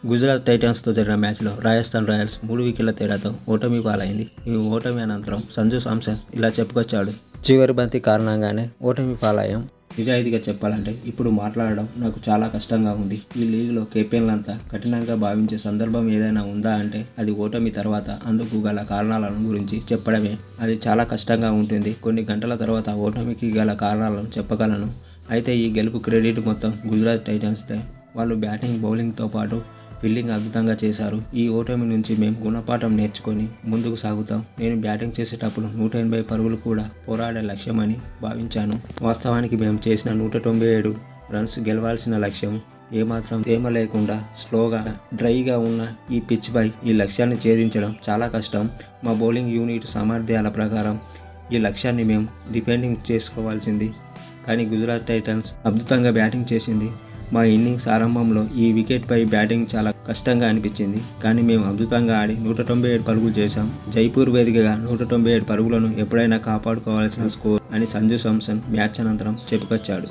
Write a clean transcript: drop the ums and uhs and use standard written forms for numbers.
గుజరాత్ టైటన్స్తో జరిగిన మ్యాచ్లో రాజస్థాన్ రాయల్స్ 3 వికెట్ల తేడాతో ఓటమి పాలైంది. ఈ ఓటమి అనంతరం సంజు శాంసన్ ఇలా చెప్పుకొచ్చాడు. చివరి బంతి కారణంగానే ఓటమి పాలయ్యాం. నిజాయితీగా చెప్పాలంటే ఇప్పుడు మాట్లాడడం నాకు చాలా కష్టంగా ఉంది. ఈ లీగ్లో కెప్టెన్లంతా కఠినంగా భావించే సందర్భం ఏదైనా ఉందా అంటే అది ఓటమి తర్వాత అందుకు గల కారణాలను గురించి చెప్పడమే. అది చాలా కష్టంగా ఉంటుంది. కొన్ని గంటల తర్వాత ఓటమికి గల కారణాలను చెప్పగలను. అయితే ఈ గెలుపు క్రెడిట్ మొత్తం గుజరాత్ టైటన్స్దే. వాళ్ళు బ్యాటింగ్ బౌలింగ్తో పాటు ఫీల్డింగ్ అద్భుతంగా చేశారు. ఈ ఓటమి నుంచి మేము గుణపాఠం నేర్చుకొని ముందుకు సాగుతాం. నేను బ్యాటింగ్ చేసేటప్పుడు 180 పరుగులు కూడా పోరాడే లక్ష్యమని భావించాను. వాస్తవానికి మేము చేసిన 197 రన్స్ గెలవాల్సిన లక్ష్యం. ఏమాత్రం తేమ లేకుండా స్లోగా డ్రైగా ఉన్న ఈ పిచ్పై ఈ లక్ష్యాన్ని ఛేదించడం చాలా కష్టం. మా బౌలింగ్ యూనిట్ సామర్థ్యాల ప్రకారం ఈ లక్ష్యాన్ని మేము డిఫెండింగ్ చేసుకోవాల్సింది. కానీ గుజరాత్ టైటన్స్ అద్భుతంగా బ్యాటింగ్ చేసింది. మా ఇన్నింగ్స్ ఆరంభంలో ఈ వికెట్పై బ్యాటింగ్ చాలా కష్టంగా అనిపించింది. కానీ మేము అద్భుతంగా ఆడి 197 పరుగులు చేశాం. జైపూర్ వేదికగా 197 పరుగులను ఎప్పుడైనా కాపాడుకోవాల్సిన స్కోర్ అని సంజు శాంసన్ మ్యాచ్ అనంతరం చెప్పుకొచ్చాడు.